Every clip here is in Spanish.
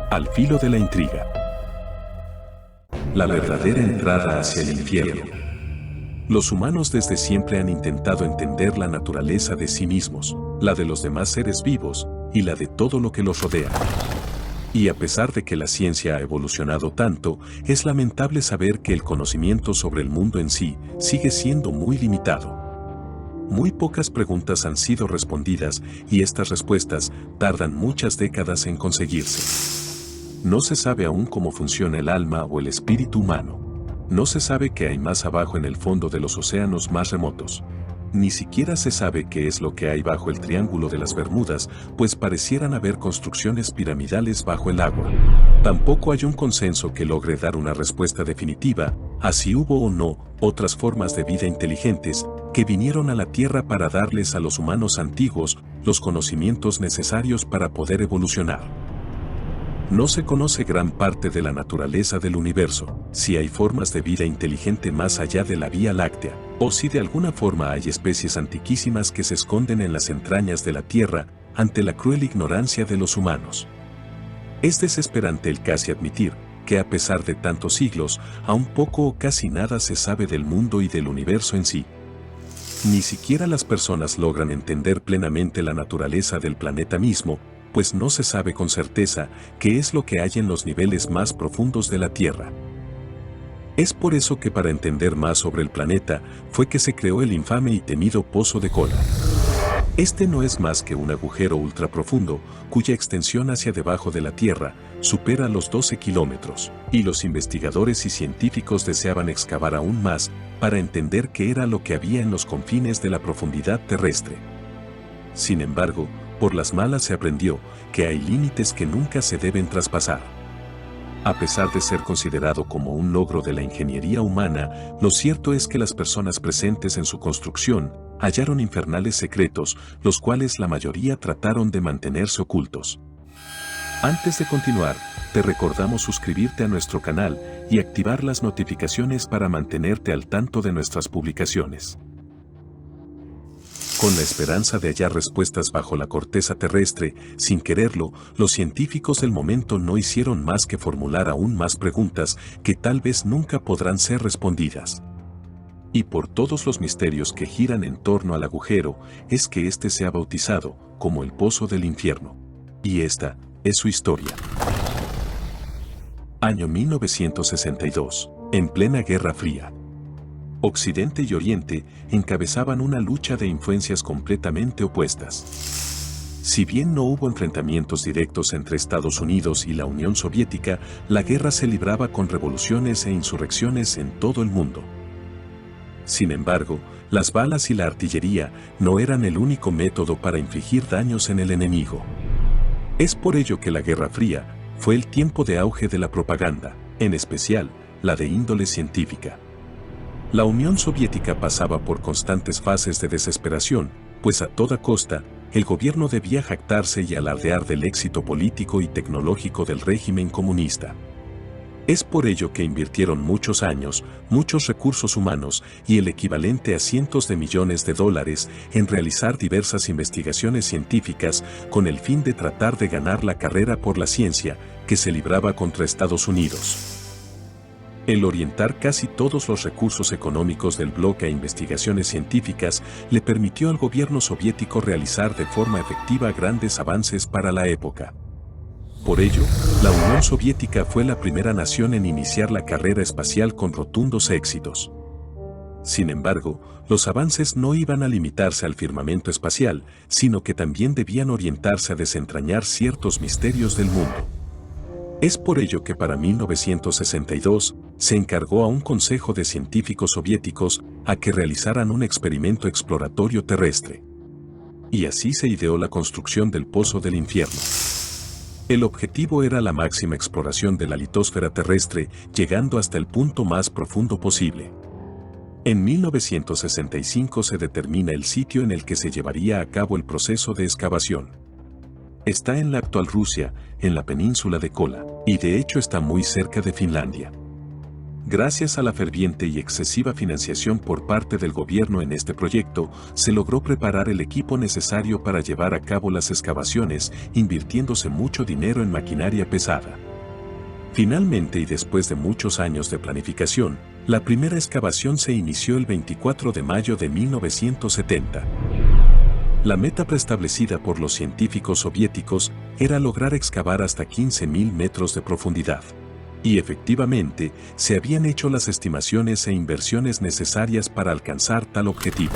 Al filo de la intriga. La verdadera entrada hacia el infierno. Los humanos desde siempre han intentado entender la naturaleza de sí mismos, la de los demás seres vivos y la de todo lo que los rodea. Y a pesar de que la ciencia ha evolucionado tanto, es lamentable saber que el conocimiento sobre el mundo en sí sigue siendo muy limitado. Muy pocas preguntas han sido respondidas y estas respuestas tardan muchas décadas en conseguirse. No se sabe aún cómo funciona el alma o el espíritu humano. No se sabe qué hay más abajo en el fondo de los océanos más remotos. Ni siquiera se sabe qué es lo que hay bajo el Triángulo de las Bermudas, pues parecieran haber construcciones piramidales bajo el agua. Tampoco hay un consenso que logre dar una respuesta definitiva a si hubo o no otras formas de vida inteligentes que vinieron a la Tierra para darles a los humanos antiguos los conocimientos necesarios para poder evolucionar. No se conoce gran parte de la naturaleza del universo, si hay formas de vida inteligente más allá de la Vía Láctea, o si de alguna forma hay especies antiquísimas que se esconden en las entrañas de la Tierra ante la cruel ignorancia de los humanos. Es desesperante el casi admitir que a pesar de tantos siglos, aún poco o casi nada se sabe del mundo y del universo en sí. Ni siquiera las personas logran entender plenamente la naturaleza del planeta mismo, pues no se sabe con certeza qué es lo que hay en los niveles más profundos de la Tierra. Es por eso que para entender más sobre el planeta fue que se creó el infame y temido Pozo de Kola. Este no es más que un agujero ultraprofundo cuya extensión hacia debajo de la Tierra supera los 12 kilómetros, y los investigadores y científicos deseaban excavar aún más para entender qué era lo que había en los confines de la profundidad terrestre. Sin embargo, por las malas se aprendió que hay límites que nunca se deben traspasar. A pesar de ser considerado como un logro de la ingeniería humana, lo cierto es que las personas presentes en su construcción hallaron infernales secretos, los cuales la mayoría trataron de mantenerse ocultos. Antes de continuar, te recordamos suscribirte a nuestro canal y activar las notificaciones para mantenerte al tanto de nuestras publicaciones. Con la esperanza de hallar respuestas bajo la corteza terrestre, sin quererlo, los científicos del momento no hicieron más que formular aún más preguntas que tal vez nunca podrán ser respondidas. Y por todos los misterios que giran en torno al agujero, es que este se ha bautizado como el Pozo del Infierno. Y esta es su historia. Año 1962, en plena Guerra Fría. Occidente y Oriente encabezaban una lucha de influencias completamente opuestas. Si bien no hubo enfrentamientos directos entre Estados Unidos y la Unión Soviética, la guerra se libraba con revoluciones e insurrecciones en todo el mundo. Sin embargo, las balas y la artillería no eran el único método para infligir daños en el enemigo. Es por ello que la Guerra Fría fue el tiempo de auge de la propaganda, en especial la de índole científica. La Unión Soviética pasaba por constantes fases de desesperación, pues a toda costa, el gobierno debía jactarse y alardear del éxito político y tecnológico del régimen comunista. Es por ello que invirtieron muchos años, muchos recursos humanos y el equivalente a cientos de millones de dólares en realizar diversas investigaciones científicas con el fin de tratar de ganar la carrera por la ciencia que se libraba contra Estados Unidos. El orientar casi todos los recursos económicos del bloque a investigaciones científicas le permitió al gobierno soviético realizar de forma efectiva grandes avances para la época. Por ello, la Unión Soviética fue la primera nación en iniciar la carrera espacial con rotundos éxitos. Sin embargo, los avances no iban a limitarse al firmamento espacial, sino que también debían orientarse a desentrañar ciertos misterios del mundo. Es por ello que para 1962 se encargó a un consejo de científicos soviéticos a que realizaran un experimento exploratorio terrestre. Y así se ideó la construcción del Pozo del Infierno. El objetivo era la máxima exploración de la litosfera terrestre, llegando hasta el punto más profundo posible. En 1965 se determina el sitio en el que se llevaría a cabo el proceso de excavación. Está en la actual Rusia, en la península de Kola, y de hecho está muy cerca de Finlandia. Gracias a la ferviente y excesiva financiación por parte del gobierno en este proyecto, se logró preparar el equipo necesario para llevar a cabo las excavaciones, invirtiéndose mucho dinero en maquinaria pesada. Finalmente, y después de muchos años de planificación, la primera excavación se inició el 24 de mayo de 1970. La meta preestablecida por los científicos soviéticos era lograr excavar hasta 15.000 metros de profundidad. Y efectivamente, se habían hecho las estimaciones e inversiones necesarias para alcanzar tal objetivo.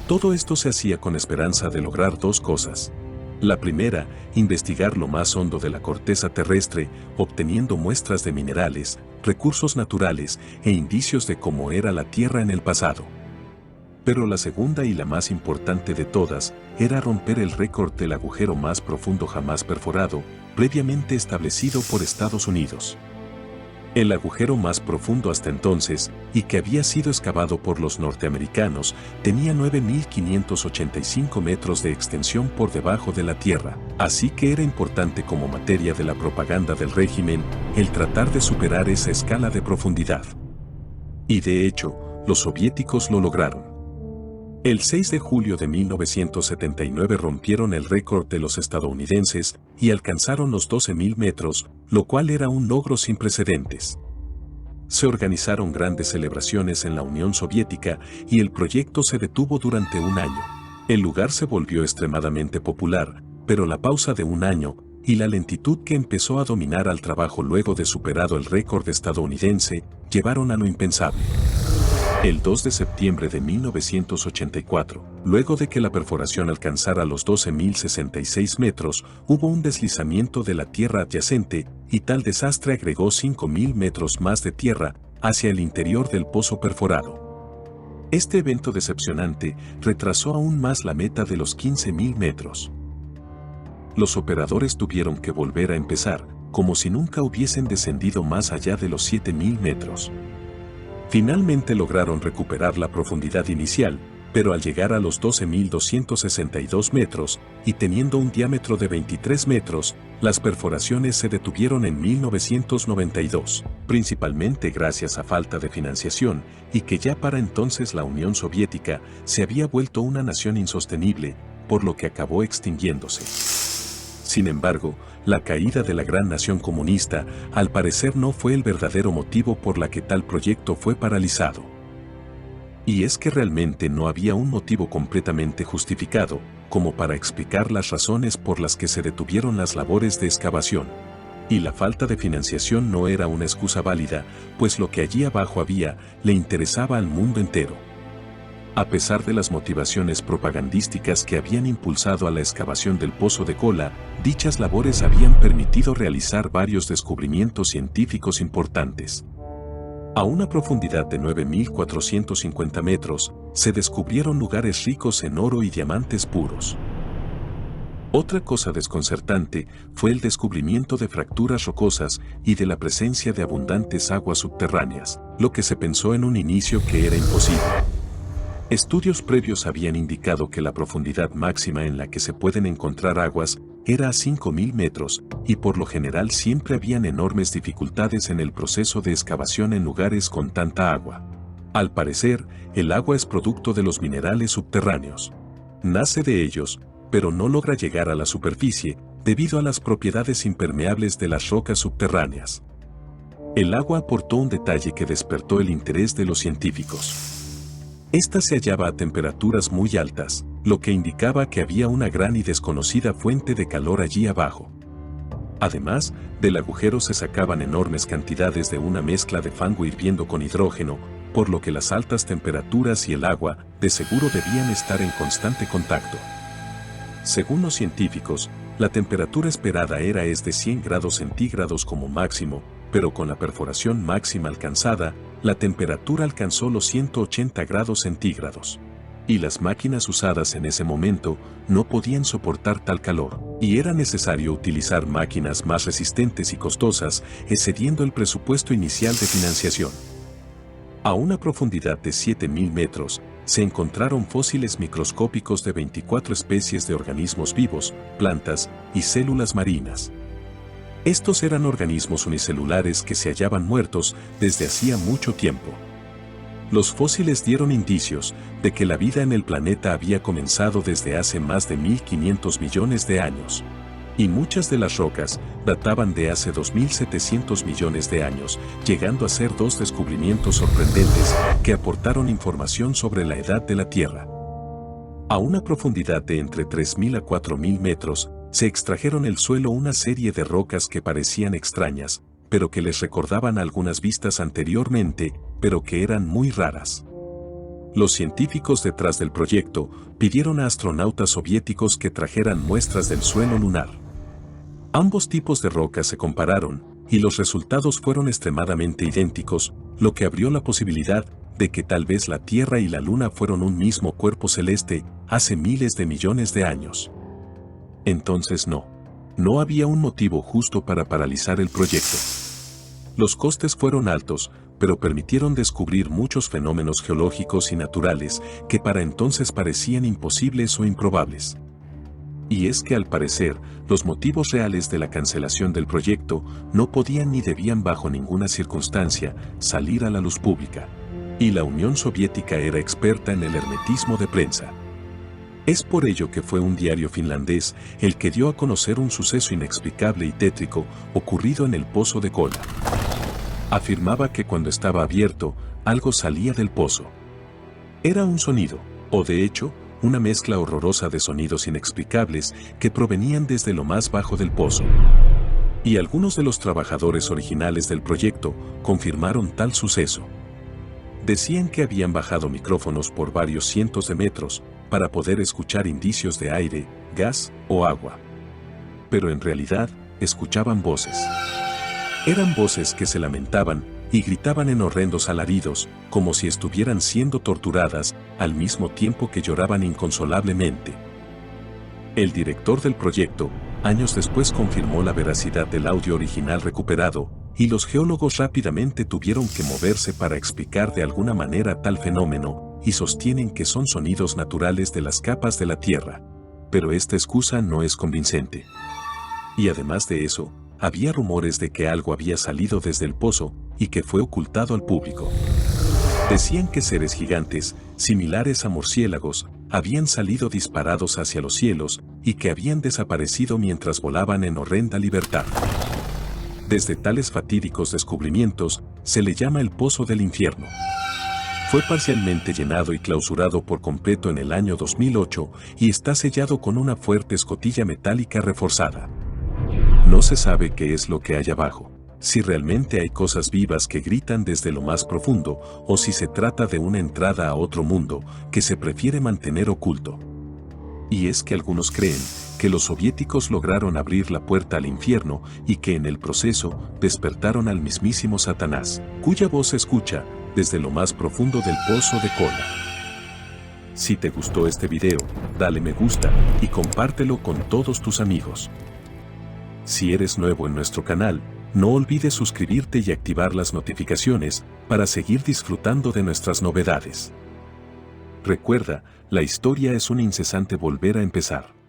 Todo esto se hacía con esperanza de lograr dos cosas. La primera, investigar lo más hondo de la corteza terrestre, obteniendo muestras de minerales, recursos naturales e indicios de cómo era la Tierra en el pasado. Pero la segunda y la más importante de todas, era romper el récord del agujero más profundo jamás perforado, previamente establecido por Estados Unidos. El agujero más profundo hasta entonces, y que había sido excavado por los norteamericanos, tenía 9.585 metros de extensión por debajo de la tierra, así que era importante como materia de la propaganda del régimen el tratar de superar esa escala de profundidad. Y de hecho, los soviéticos lo lograron. El 6 de julio de 1979 rompieron el récord de los estadounidenses y alcanzaron los 12.000 metros, lo cual era un logro sin precedentes. Se organizaron grandes celebraciones en la Unión Soviética y el proyecto se detuvo durante un año. El lugar se volvió extremadamente popular, pero la pausa de un año y la lentitud que empezó a dominar al trabajo luego de superado el récord estadounidense llevaron a lo impensable. El 2 de septiembre de 1984, luego de que la perforación alcanzara los 12.066 metros, hubo un deslizamiento de la tierra adyacente y tal desastre agregó 5.000 metros más de tierra hacia el interior del pozo perforado. Este evento decepcionante retrasó aún más la meta de los 15.000 metros. Los operadores tuvieron que volver a empezar, como si nunca hubiesen descendido más allá de los 7.000 metros. Finalmente lograron recuperar la profundidad inicial, pero al llegar a los 12.262 metros y teniendo un diámetro de 23 metros, las perforaciones se detuvieron en 1992, principalmente gracias a falta de financiación y que ya para entonces la Unión Soviética se había vuelto una nación insostenible, por lo que acabó extinguiéndose. Sin embargo, la caída de la gran nación comunista, al parecer no fue el verdadero motivo por la que tal proyecto fue paralizado. Y es que realmente no había un motivo completamente justificado, como para explicar las razones por las que se detuvieron las labores de excavación. Y la falta de financiación no era una excusa válida, pues lo que allí abajo había, le interesaba al mundo entero. A pesar de las motivaciones propagandísticas que habían impulsado a la excavación del Pozo de Kola, dichas labores habían permitido realizar varios descubrimientos científicos importantes. A una profundidad de 9.450 metros, se descubrieron lugares ricos en oro y diamantes puros. Otra cosa desconcertante fue el descubrimiento de fracturas rocosas y de la presencia de abundantes aguas subterráneas, lo que se pensó en un inicio que era imposible. Estudios previos habían indicado que la profundidad máxima en la que se pueden encontrar aguas era a 5.000 metros, y por lo general siempre habían enormes dificultades en el proceso de excavación en lugares con tanta agua. Al parecer, el agua es producto de los minerales subterráneos. Nace de ellos, pero no logra llegar a la superficie, debido a las propiedades impermeables de las rocas subterráneas. El agua aportó un detalle que despertó el interés de los científicos. Esta se hallaba a temperaturas muy altas, lo que indicaba que había una gran y desconocida fuente de calor allí abajo. Además, del agujero se sacaban enormes cantidades de una mezcla de fango hirviendo con hidrógeno, por lo que las altas temperaturas y el agua, de seguro debían estar en constante contacto. Según los científicos, la temperatura esperada era de 100 grados centígrados como máximo, pero con la perforación máxima alcanzada, la temperatura alcanzó los 180 grados centígrados. Y las máquinas usadas en ese momento no podían soportar tal calor, y era necesario utilizar máquinas más resistentes y costosas, excediendo el presupuesto inicial de financiación. A una profundidad de 7.000 metros, se encontraron fósiles microscópicos de 24 especies de organismos vivos, plantas y células marinas. Estos eran organismos unicelulares que se hallaban muertos desde hacía mucho tiempo. Los fósiles dieron indicios de que la vida en el planeta había comenzado desde hace más de 1500 millones de años. Y muchas de las rocas databan de hace 2700 millones de años, llegando a ser dos descubrimientos sorprendentes que aportaron información sobre la edad de la Tierra. A una profundidad de entre 3000 a 4000 metros, se extrajeron del suelo una serie de rocas que parecían extrañas, pero que les recordaban algunas vistas anteriormente, pero que eran muy raras. Los científicos detrás del proyecto pidieron a astronautas soviéticos que trajeran muestras del suelo lunar. Ambos tipos de rocas se compararon, y los resultados fueron extremadamente idénticos, lo que abrió la posibilidad de que tal vez la Tierra y la Luna fueron un mismo cuerpo celeste hace miles de millones de años. Entonces no había un motivo justo para paralizar el proyecto. Los costes fueron altos, pero permitieron descubrir muchos fenómenos geológicos y naturales que para entonces parecían imposibles o improbables. Y es que al parecer, los motivos reales de la cancelación del proyecto no podían ni debían bajo ninguna circunstancia salir a la luz pública. Y la Unión Soviética era experta en el hermetismo de prensa. Es por ello que fue un diario finlandés el que dio a conocer un suceso inexplicable y tétrico ocurrido en el pozo de Kola. Afirmaba que cuando estaba abierto, algo salía del pozo. Era un sonido, o de hecho, una mezcla horrorosa de sonidos inexplicables que provenían desde lo más bajo del pozo. Y algunos de los trabajadores originales del proyecto confirmaron tal suceso. Decían que habían bajado micrófonos por varios cientos de metros para poder escuchar indicios de aire, gas o agua. Pero en realidad, escuchaban voces. Eran voces que se lamentaban y gritaban en horrendos alaridos, como si estuvieran siendo torturadas, al mismo tiempo que lloraban inconsolablemente. El director del proyecto, años después confirmó la veracidad del audio original recuperado, y los geólogos rápidamente tuvieron que moverse para explicar de alguna manera tal fenómeno, y sostienen que son sonidos naturales de las capas de la Tierra. Pero esta excusa no es convincente. Y además de eso, había rumores de que algo había salido desde el pozo y que fue ocultado al público. Decían que seres gigantes, similares a murciélagos, habían salido disparados hacia los cielos y que habían desaparecido mientras volaban en horrenda libertad. Desde tales fatídicos descubrimientos, se le llama el Pozo del Infierno. Fue parcialmente llenado y clausurado por completo en el año 2008 y está sellado con una fuerte escotilla metálica reforzada. No se sabe qué es lo que hay abajo, si realmente hay cosas vivas que gritan desde lo más profundo o si se trata de una entrada a otro mundo que se prefiere mantener oculto. Y es que algunos creen que los soviéticos lograron abrir la puerta al infierno y que en el proceso despertaron al mismísimo Satanás, cuya voz se escucha desde lo más profundo del pozo de Kola. Si te gustó este video, dale me gusta y compártelo con todos tus amigos. Si eres nuevo en nuestro canal, no olvides suscribirte y activar las notificaciones para seguir disfrutando de nuestras novedades. Recuerda, la historia es un incesante volver a empezar.